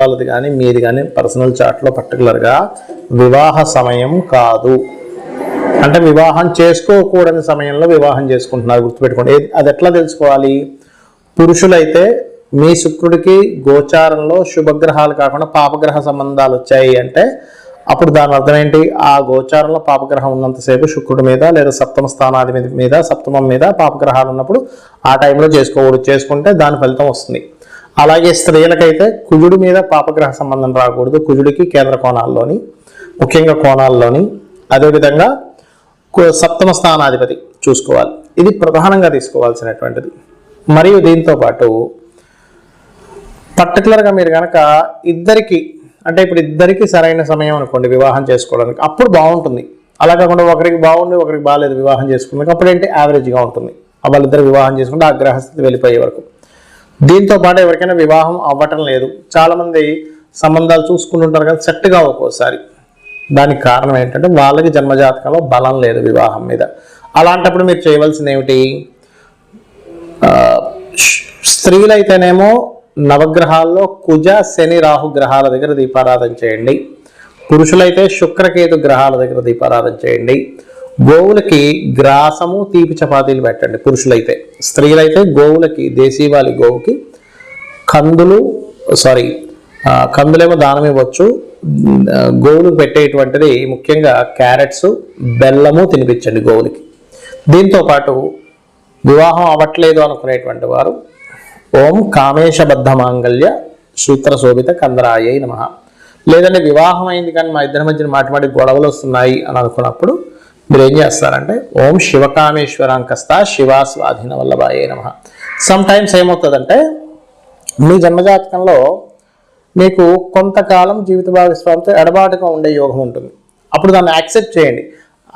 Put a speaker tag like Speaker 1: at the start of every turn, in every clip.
Speaker 1: వాళ్ళది కానీ మీది కానీ పర్సనల్ చార్ట్లో పర్టికులర్గా వివాహ సమయం కాదు, అంటే వివాహం చేసుకోకూడని సమయంలో వివాహం చేసుకుంటున్నారు, గుర్తుపెట్టుకోండి. అది ఎట్లా తెలుసుకోవాలి? పురుషులైతే మీ శుక్రుడికి గోచారంలో శుభగ్రహాలు కాకుండా పాపగ్రహ సంబంధాలు వచ్చాయి అంటే అప్పుడు దాని అర్థం ఏంటి? ఆ గోచారంలో పాపగ్రహం ఉన్నంతసేపు శుక్రుడి మీద లేదా సప్తమ స్థానాధిపతి మీద, సప్తమం మీద పాపగ్రహాలు ఉన్నప్పుడు ఆ టైంలో చేసుకోకూడదు, చేసుకుంటే దాని ఫలితం వస్తుంది. అలాగే స్త్రీలకైతే కుజుడి మీద పాపగ్రహ సంబంధం రాకూడదు, కుజుడికి కేంద్ర కోణాల్లోని, ముఖ్యంగా కోణాల్లోని, అదేవిధంగా సప్తమ స్థానాధిపతి చూసుకోవాలి. ఇది ప్రధానంగా తీసుకోవాల్సినటువంటిది. మరియు దీంతో పాటు పర్టికులర్గా మీరు కనుక ఇద్దరికి, అంటే ఇప్పుడు ఇద్దరికి సరైన సమయం అనుకోండి వివాహం చేసుకోవడానికి, అప్పుడు బాగుంటుంది. అలా కాకుండా ఒకరికి బాగుండి ఒకరికి బాగాలేదు వివాహం చేసుకున్నాక అప్పుడు ఏంటి యావరేజ్గా ఉంటుంది. వాళ్ళిద్దరు వివాహం చేసుకుంటే ఆ గ్రహస్థితి వెళ్ళిపోయే వరకు. దీంతో పాటు ఎవరికైనా వివాహం అవ్వటం లేదు, చాలామంది సంబంధాలు చూసుకుంటుంటారు కానీ సెట్గా ఒక్కోసారి. దానికి కారణం ఏంటంటే వాళ్ళకి జన్మజాతకంలో బలం లేదు వివాహం మీద. అలాంటప్పుడు మీరు చేయవలసింది ఏమిటి? స్త్రీలైతేనేమో నవగ్రహాల్లో కుజ శని రాహు గ్రహాల దగ్గర దీపారాధన చేయండి. పురుషులైతే శుక్రకేతు గ్రహాల దగ్గర దీపారాధన చేయండి. గోవులకి గ్రాసము తీపి చపాతీలు పెట్టండి పురుషులైతే. స్త్రీలైతే గోవులకి, దేశీవాలి గోవుకి కందులేమో దానం ఇవ్వచ్చు. గోవులకు పెట్టేటువంటిది ముఖ్యంగా క్యారెట్స్, బెల్లము తినిపించండి గోవులకి. దీంతో పాటు వివాహం అవ్వట్లేదు అనుకునేటువంటి వారు ఓం కామేశబద్ధ మాంగళ్య సూత్ర శోభిత కందరాయ నమః. లేదంటే వివాహం అయింది కానీ మా ఇద్దరి మధ్యన మాటి గొడవలు వస్తున్నాయి అని అనుకున్నప్పుడు మీరు ఏం చేస్తారంటే ఓం శివకామేశ్వరాంకస్త శివా స్వాధీన వల్లభాయ నమః. సమ్ టైమ్స్ ఏమవుతుందంటే మీ జన్మజాతకంలో మీకు కొంతకాలం జీవిత భాగస్వామితో ఎడబాటుగా ఉండే యోగం ఉంటుంది. అప్పుడు దాన్ని యాక్సెప్ట్ చేయండి.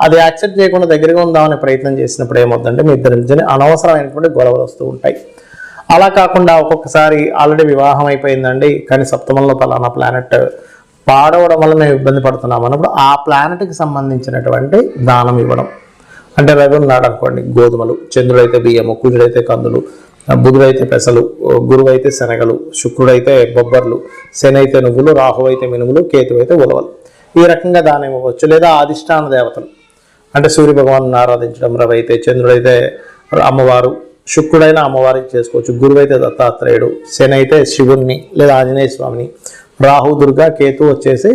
Speaker 1: అది యాక్సెప్ట్ చేయకుండా దగ్గరగా ఉందామనే ప్రయత్నం చేసినప్పుడు ఏమవుతుందంటే మీ ఇద్దరి మధ్యన అనవసరమైనటువంటి గొడవలు వస్తూ ఉంటాయి. అలా కాకుండా ఒక్కొక్కసారి ఆల్రెడీ వివాహం అయిపోయిందండి కానీ సప్తమంలో పలానా ప్లానెట్ పాడవడం వల్ల మేము ఇబ్బంది పడుతున్నాం అన్నప్పుడు ఆ ప్లానెట్కి సంబంధించినటువంటి దానం ఇవ్వడం. అంటే రవి ఉన్నాడు అనుకోండి, గోధుమలు, చంద్రుడైతే బియ్యము, కుజుడైతే కందులు, బుధుడైతే పెసలు, గురువైతే శనగలు, శుక్రుడైతే బొబ్బర్లు, శని అయితే నువ్వులు, రాహు అయితే మినుములు, కేతు అయితే ఉలవలు. ఈ రకంగా దానం ఇవ్వవచ్చు. లేదా అధిష్టాన దేవతలు అంటే సూర్య భగవాను ఆరాధించడం, రవి అయితే, చంద్రుడైతే అమ్మవారు, శుక్రుడైన అమ్మవారికి చేసుకోవచ్చు, గురువైతే దత్తాత్రేయుడు, శని అయితే శివుణ్ణి లేదా ఆంజనేయ స్వామిని, రాహు దుర్గా, కేతు వచ్చేసి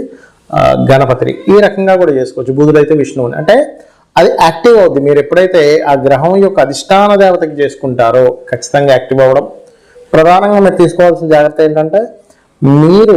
Speaker 1: గణపతిని. ఈ రకంగా కూడా చేసుకోవచ్చు. బుధుడైతే విష్ణువుని. అంటే అది యాక్టివ్ అవుద్ది. మీరు ఎప్పుడైతే ఆ గ్రహం యొక్క అధిష్టాన దేవతకి చేసుకుంటారో ఖచ్చితంగా యాక్టివ్ అవ్వడం. ప్రధానంగా మీరు తీసుకోవాల్సిన జాగ్రత్త ఏంటంటే మీరు